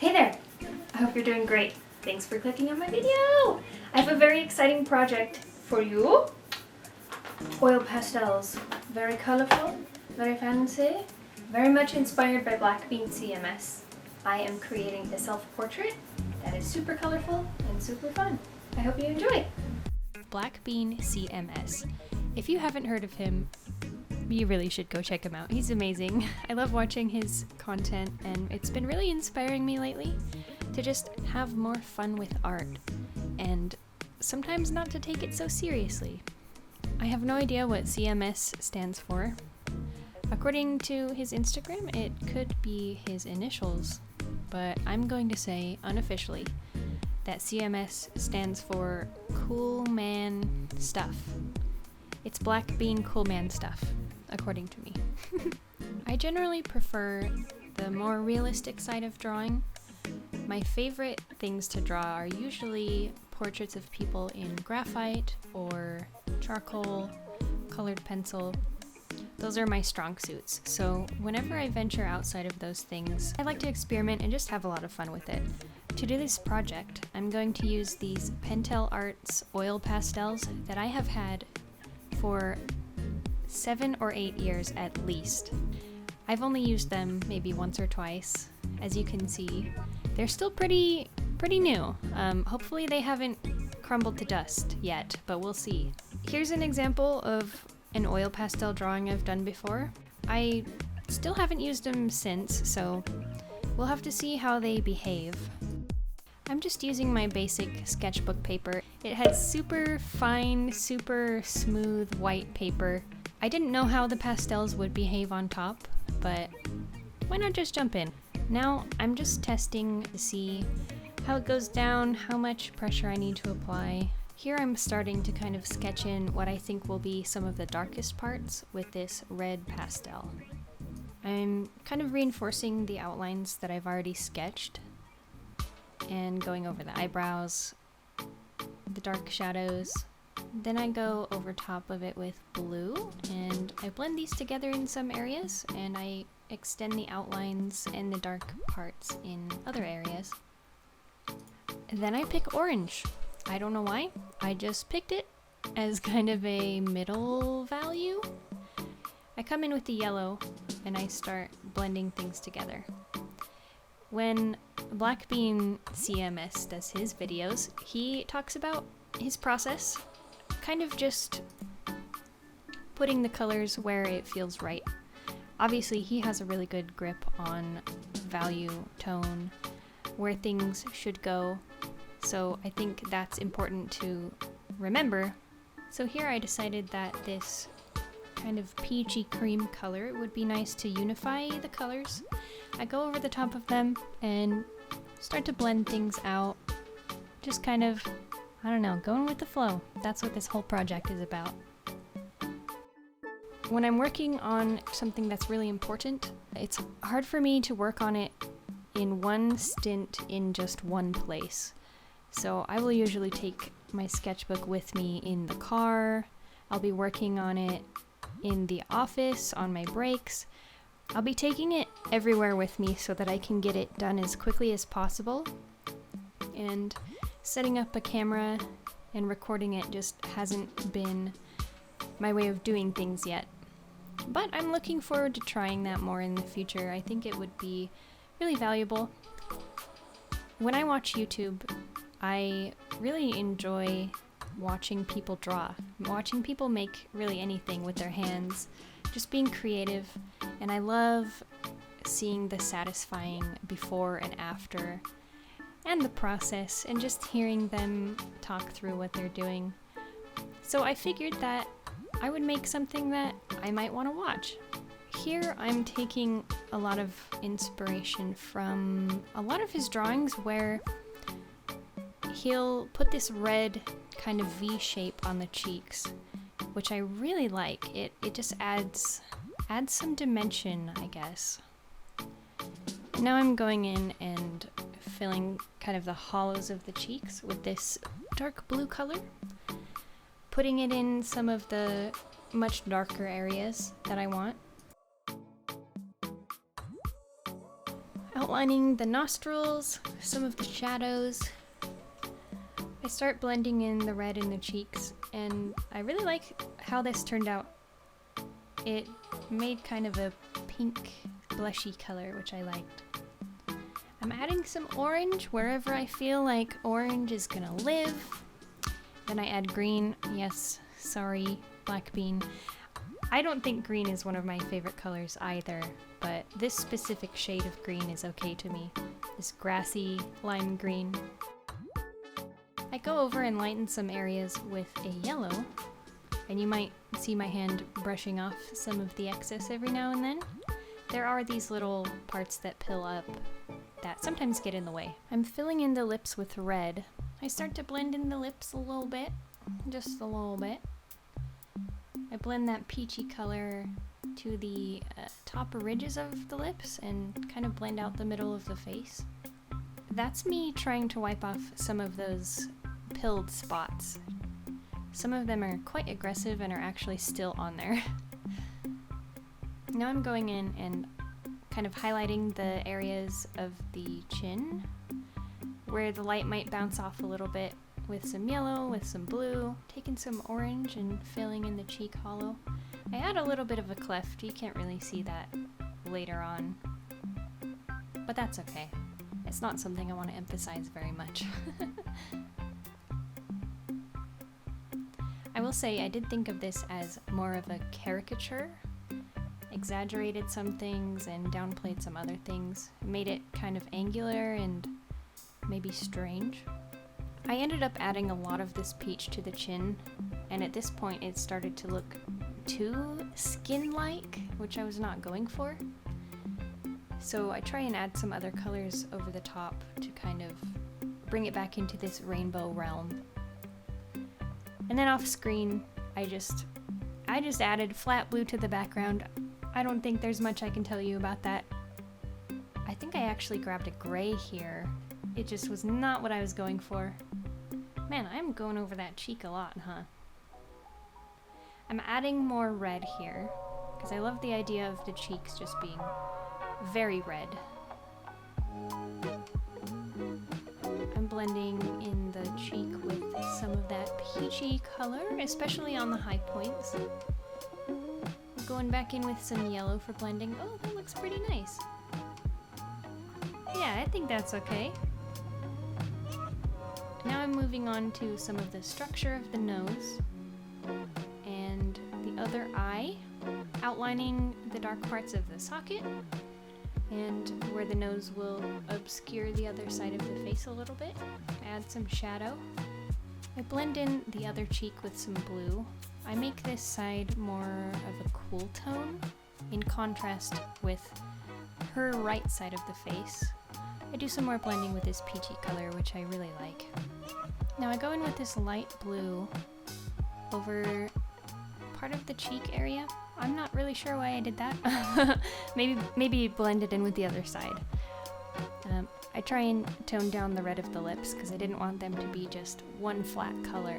Hey there! I hope you're doing great. Thanks for clicking on my video! I have a very exciting project for you. Oil pastels. Very colorful, very fancy, very much inspired by Black Bean CMS. I am creating a self-portrait that is super colorful and super fun. I hope you enjoy! Black Bean CMS. If you haven't heard of him, you really should go check him out. He's amazing. I love watching his content, and it's been really inspiring me lately to just have more fun with art and sometimes not to take it so seriously. I have no idea what CMS stands for. According to his Instagram, it could be his initials, but I'm going to say unofficially that CMS stands for Cool Man Stuff. It's Black Bean Cool Man Stuff, according to me. I generally prefer the more realistic side of drawing. My favorite things to draw are usually portraits of people in graphite or charcoal, colored pencil. Those are my strong suits, so whenever I venture outside of those things, I like to experiment and just have a lot of fun with it. To do this project, I'm going to use these Pentel Arts oil pastels that I have had for 7 or 8 years at least. I've only used them maybe once or twice. As you can see, they're still pretty new. Hopefully they haven't crumbled to dust yet, but we'll see. Here's an example of an oil pastel drawing I've done before. I still haven't used them since, so we'll have to see how they behave. I'm just using my basic sketchbook paper. It has super fine, super smooth white paper. I didn't know how the pastels would behave on top, but why not just jump in? Now I'm just testing to see how it goes down, how much pressure I need to apply. Here I'm starting to kind of sketch in what I think will be some of the darkest parts with this red pastel. I'm kind of reinforcing the outlines that I've already sketched and going over the eyebrows, the dark shadows. Then I go over top of it with blue, and I blend these together in some areas, and I extend the outlines and the dark parts in other areas. And then I pick orange. I don't know why, I just picked it as kind of a middle value. I come in with the yellow, and I start blending things together. When Black Bean CMS does his videos, he talks about his process, kind of just putting the colors where it feels right. Obviously, he has a really good grip on value, tone, where things should go, so I think that's important to remember. So here I decided that this kind of peachy cream color would be nice to unify the colors. I go over the top of them and start to blend things out. Just kind of, I don't know, going with the flow. That's what this whole project is about. When I'm working on something that's really important, it's hard for me to work on it in one stint in just one place. So I will usually take my sketchbook with me in the car. I'll be working on it in the office, on my breaks. I'll be taking it everywhere with me so that I can get it done as quickly as possible. And setting up a camera and recording it just hasn't been my way of doing things yet. But I'm looking forward to trying that more in the future. I think it would be really valuable. When I watch YouTube, I really enjoy watching people draw, watching people make really anything with their hands, just being creative, and I love seeing the satisfying before and after, and the process, and just hearing them talk through what they're doing. So I figured that I would make something that I might want to watch. Here I'm taking a lot of inspiration from a lot of his drawings where he'll put this red kind of V shape on the cheeks, which I really like. It just adds some dimension, I guess. Now I'm going in and filling kind of the hollows of the cheeks with this dark blue color, putting it in some of the much darker areas that I want. I'll outlining the nostrils, some of the shadows. I start blending in the red in the cheeks, and I really like how this turned out. It made kind of a pink blushy color, which I liked. I'm adding some orange wherever I feel like orange is gonna live. Then I add green. Yes, sorry, black bean. I don't think green is one of my favorite colors either, but this specific shade of green is okay to me. This grassy lime green. I go over and lighten some areas with a yellow, and you might see my hand brushing off some of the excess every now and then. There are these little parts that pill up that sometimes get in the way. I'm filling in the lips with red. I start to blend in the lips a little bit, just a little bit. I blend that peachy color to the top ridges of the lips and kind of blend out the middle of the face. That's me trying to wipe off some of those pilled spots. Some of them are quite aggressive and are actually still on there. Now I'm going in and kind of highlighting the areas of the chin where the light might bounce off a little bit with some yellow, with some blue, taking some orange and filling in the cheek hollow. I add a little bit of a cleft. You can't really see that later on, but that's okay. It's not something I want to emphasize very much. I will say I did think of this as more of a caricature. Exaggerated some things and downplayed some other things. Made it kind of angular and maybe strange. I ended up adding a lot of this peach to the chin, and at this point it started to look too skin-like, which I was not going for. So I try and add some other colors over the top to kind of bring it back into this rainbow realm. And then off screen, I just added flat blue to the background. I don't think there's much I can tell you about that. I think I actually grabbed a gray here. It just was not what I was going for. Man, I'm going over that cheek a lot, huh? I'm adding more red here, because I love the idea of the cheeks just being very red. I'm blending in the cheek with some of that peachy color, especially on the high points. Going back in with some yellow for blending. Oh, that looks pretty nice. Yeah, I think that's okay. Now I'm moving on to some of the structure of the nose and the other eye, outlining the dark parts of the socket and where the nose will obscure the other side of the face a little bit. Add some shadow. I blend in the other cheek with some blue. I make this side more of a cool tone in contrast with her right side of the face. I do some more blending with this peachy color, which I really like. Now I go in with this light blue over part of the cheek area. I'm not really sure why I did that. maybe blend it in with the other side. I try and tone down the red of the lips because I didn't want them to be just one flat color.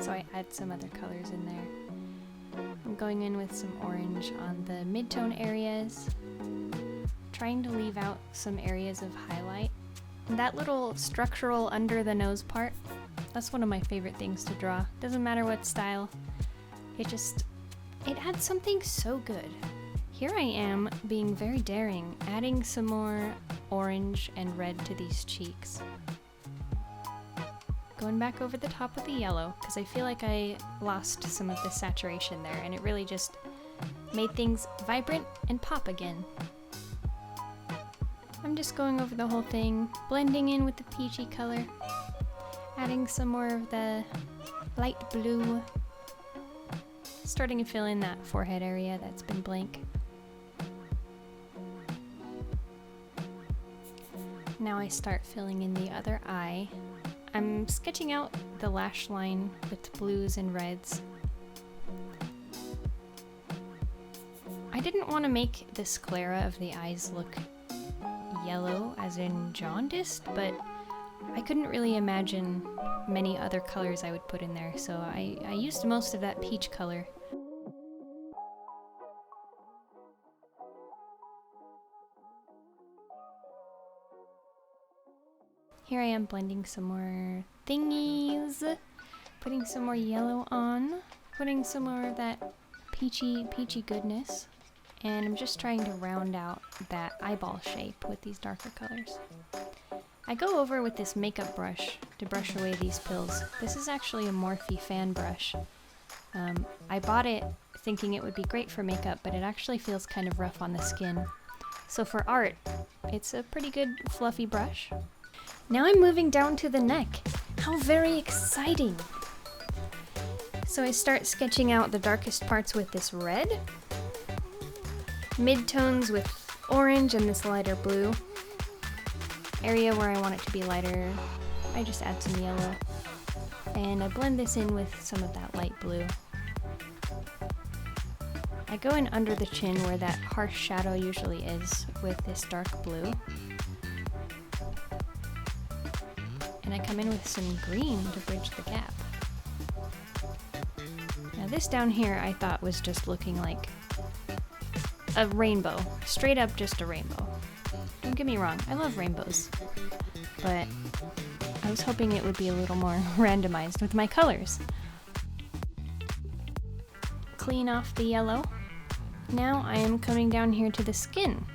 So I add some other colors in there. I'm going in with some orange on the mid-tone areas, trying to leave out some areas of highlight. And that little structural under the nose part, that's one of my favorite things to draw. Doesn't matter what style, it adds something so good. Here I am being very daring, adding some more orange and red to these cheeks. Going back over the top with the yellow, because I feel like I lost some of the saturation there, and it really just made things vibrant and pop again. I'm just going over the whole thing, blending in with the peachy color, adding some more of the light blue, starting to fill in that forehead area that's been blank. Now I start filling in the other eye. I'm sketching out the lash line with blues and reds. I didn't want to make the sclera of the eyes look yellow, as in jaundiced, but I couldn't really imagine many other colors I would put in there, so I used most of that peach color. Here I am blending some more thingies, putting some more yellow on, putting some more of that peachy goodness, and I'm just trying to round out that eyeball shape with these darker colors. I go over with this makeup brush to brush away these pills. This is actually a Morphe fan brush. I bought it thinking it would be great for makeup, but it actually feels kind of rough on the skin. So for art, it's a pretty good fluffy brush. Now I'm moving down to the neck. How very exciting! So I start sketching out the darkest parts with this red, midtones with orange and this lighter blue. Area where I want it to be lighter, I just add some yellow. And I blend this in with some of that light blue. I go in under the chin where that harsh shadow usually is with this dark blue. And I come in with some green to bridge the gap. Now this down here I thought was just looking like a rainbow. Straight up just a rainbow. Don't get me wrong, I love rainbows. But I was hoping it would be a little more randomized with my colors. Clean off the yellow. Now I am coming down here to the skin.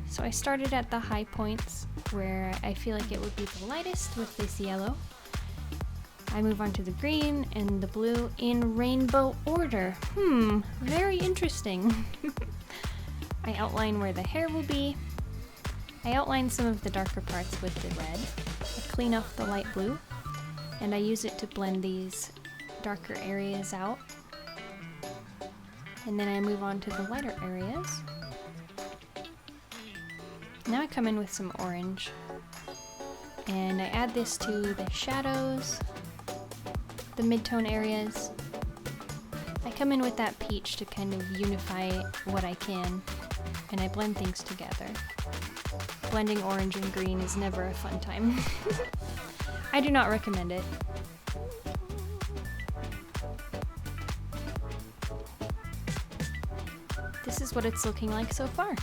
So I started at the high points where I feel like it would be the lightest with this yellow. I move on to the green and the blue in rainbow order. Very interesting. I outline where the hair will be. I outline some of the darker parts with the red. I clean off the light blue, and I use it to blend these darker areas out. And then I move on to the lighter areas. Now I come in with some orange, and I add this to the shadows, the mid-tone areas. I come in with that peach to kind of unify what I can, and I blend things together. Blending orange and green is never a fun time. I do not recommend it. This is what it's looking like so far.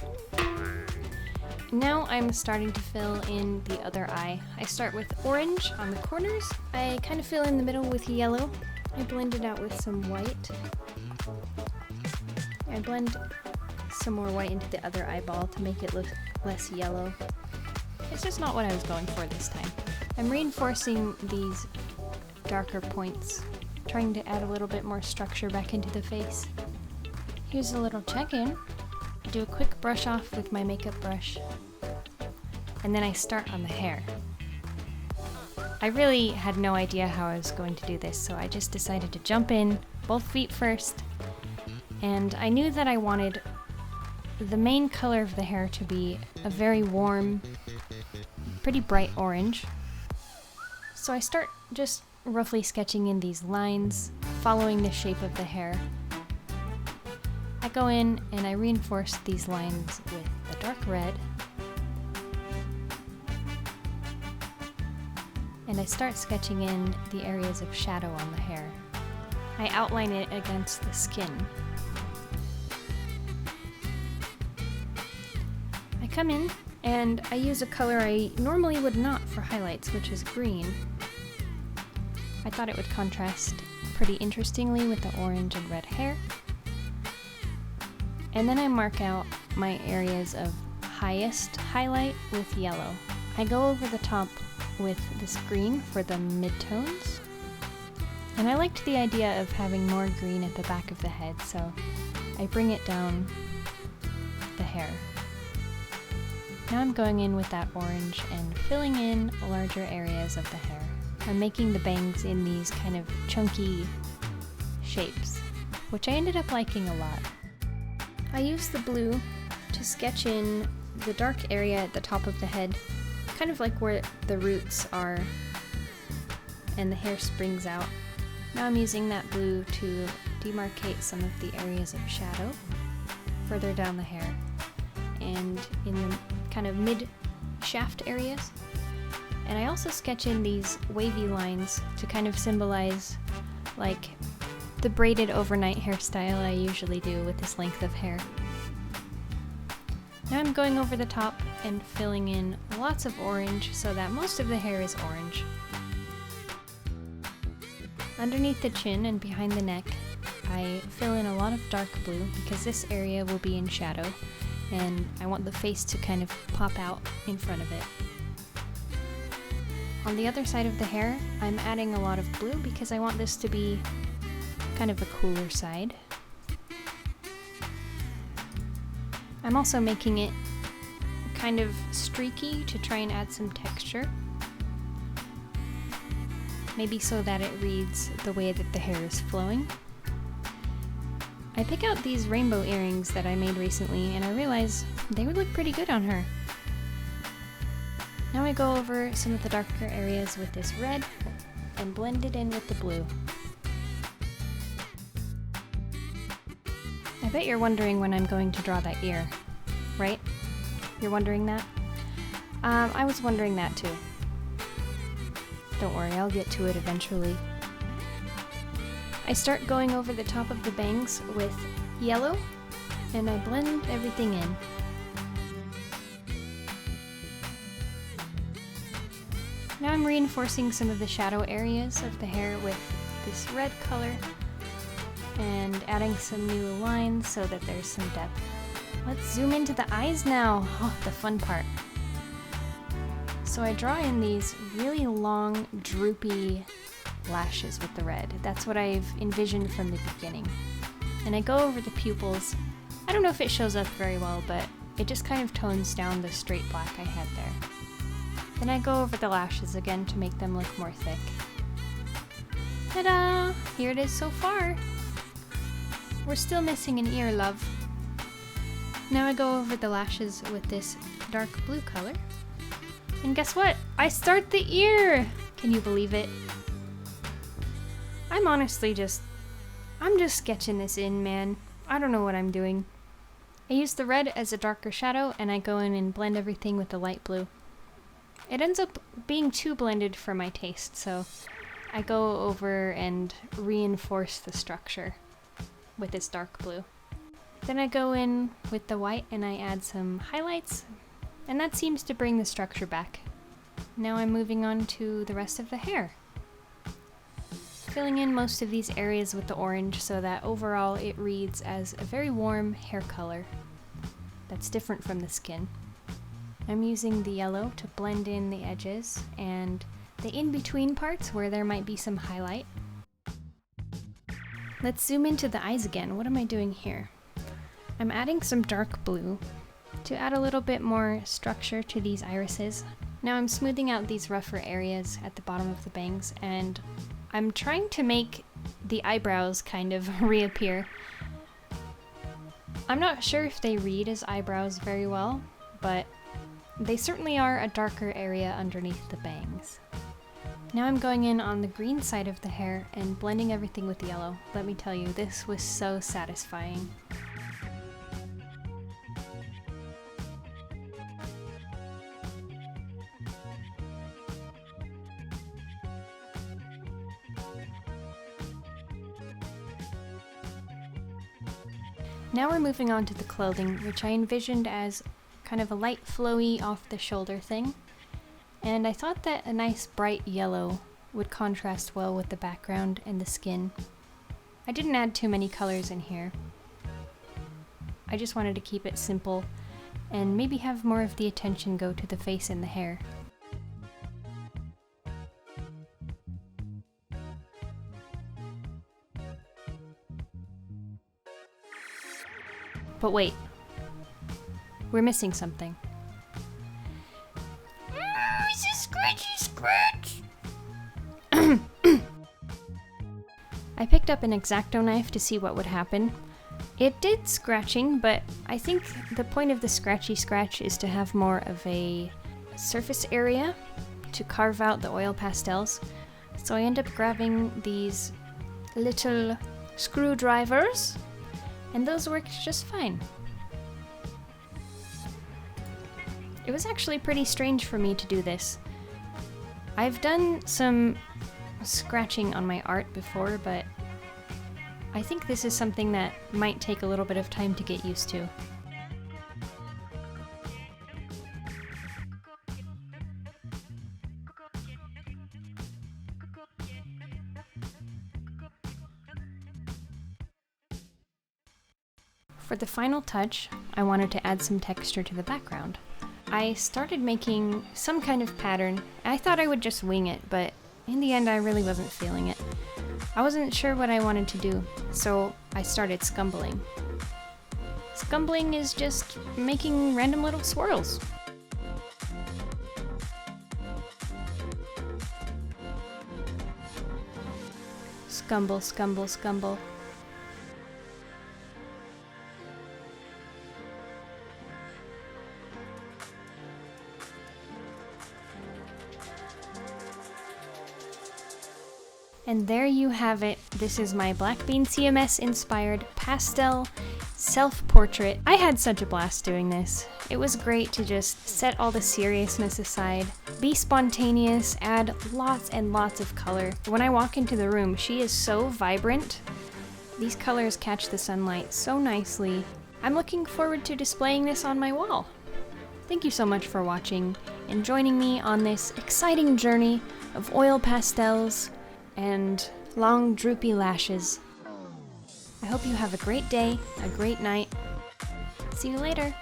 Now I'm starting to fill in the other eye. I start with orange on the corners. I kind of fill in the middle with yellow. I blend it out with some white. I blend some more white into the other eyeball to make it look less yellow. It's just not what I was going for this time. I'm reinforcing these darker points, trying to add a little bit more structure back into the face. Here's a little check-in. I do a quick brush off with my makeup brush, and then I start on the hair. I really had no idea how I was going to do this, so I just decided to jump in, both feet first, and I knew that I wanted the main color of the hair to be a very warm, pretty bright orange. So I start just roughly sketching in these lines, following the shape of the hair. I go in and I reinforce these lines with the dark red. And I start sketching in the areas of shadow on the hair. I outline it against the skin. I come in and I use a color I normally would not for highlights, which is green. I thought it would contrast pretty interestingly with the orange and red hair. And then I mark out my areas of highest highlight with yellow. I go over the top with this green for the midtones. And I liked the idea of having more green at the back of the head, so I bring it down the hair. Now I'm going in with that orange and filling in larger areas of the hair. I'm making the bangs in these kind of chunky shapes, which I ended up liking a lot. I use the blue to sketch in the dark area at the top of the head, kind of like where the roots are and the hair springs out. Now I'm using that blue to demarcate some of the areas of shadow further down the hair and in the kind of mid-shaft areas. And I also sketch in these wavy lines to kind of symbolize like the braided overnight hairstyle I usually do with this length of hair. Now I'm going over the top and filling in lots of orange so that most of the hair is orange. Underneath the chin and behind the neck, I fill in a lot of dark blue because this area will be in shadow and I want the face to kind of pop out in front of it. On the other side of the hair, I'm adding a lot of blue because I want this to be kind of a cooler side. I'm also making it kind of streaky to try and add some texture. Maybe so that it reads the way that the hair is flowing. I pick out these rainbow earrings that I made recently and I realize they would look pretty good on her. Now I go over some of the darker areas with this red and blend it in with the blue. I bet you're wondering when I'm going to draw that ear, right? You're wondering that? I was wondering that too. Don't worry, I'll get to it eventually. I start going over the top of the bangs with yellow, and I blend everything in. Now I'm reinforcing some of the shadow areas of the hair with this red color, and adding some new lines so that there's some depth. Let's zoom into the eyes now! Oh, the fun part. So I draw in these really long, droopy lashes with the red. That's what I've envisioned from the beginning. And I go over the pupils. I don't know if it shows up very well, but it just kind of tones down the straight black I had there. Then I go over the lashes again to make them look more thick. Ta-da! Here it is so far! We're still missing an ear, love. Now I go over the lashes with this dark blue color. And guess what? I start the ear! Can you believe it? I'm just sketching this in, man. I don't know what I'm doing. I use the red as a darker shadow and I go in and blend everything with the light blue. It ends up being too blended for my taste, so I go over and reinforce the structure with this dark blue. Then I go in with the white and I add some highlights, and that seems to bring the structure back. Now I'm moving on to the rest of the hair. Filling in most of these areas with the orange so that overall it reads as a very warm hair color that's different from the skin. I'm using the yellow to blend in the edges and the in-between parts where there might be some highlight. Let's zoom into the eyes again. What am I doing here? I'm adding some dark blue to add a little bit more structure to these irises. Now I'm smoothing out these rougher areas at the bottom of the bangs and I'm trying to make the eyebrows kind of reappear. I'm not sure if they read as eyebrows very well, but they certainly are a darker area underneath the bangs. Now I'm going in on the green side of the hair and blending everything with yellow. Let me tell you, this was so satisfying. Now we're moving on to the clothing, which I envisioned as kind of a light flowy off the shoulder thing. And I thought that a nice bright yellow would contrast well with the background and the skin. I didn't add too many colors in here. I just wanted to keep it simple and maybe have more of the attention go to the face and the hair. But wait, we're missing something. It's a scratchy scratch! I picked up an X-Acto knife to see what would happen. It did scratching, but I think the point of the scratchy scratch is to have more of a surface area to carve out the oil pastels. So I end up grabbing these little screwdrivers, and those worked just fine. It was actually pretty strange for me to do this. I've done some scratching on my art before, but I think this is something that might take a little bit of time to get used to. For the final touch, I wanted to add some texture to the background. I started making some kind of pattern. I thought I would just wing it, but in the end I really wasn't feeling it. I wasn't sure what I wanted to do, so I started scumbling. Scumbling is just making random little swirls. Scumble, scumble, scumble. And there you have it. This is my Blackbean CMS inspired pastel self-portrait. I had such a blast doing this. It was great to just set all the seriousness aside, be spontaneous, add lots and lots of color. When I walk into the room, she is so vibrant. These colors catch the sunlight so nicely. I'm looking forward to displaying this on my wall. Thank you so much for watching and joining me on this exciting journey of oil pastels and long droopy lashes. I hope you have a great day, a great night. See you later.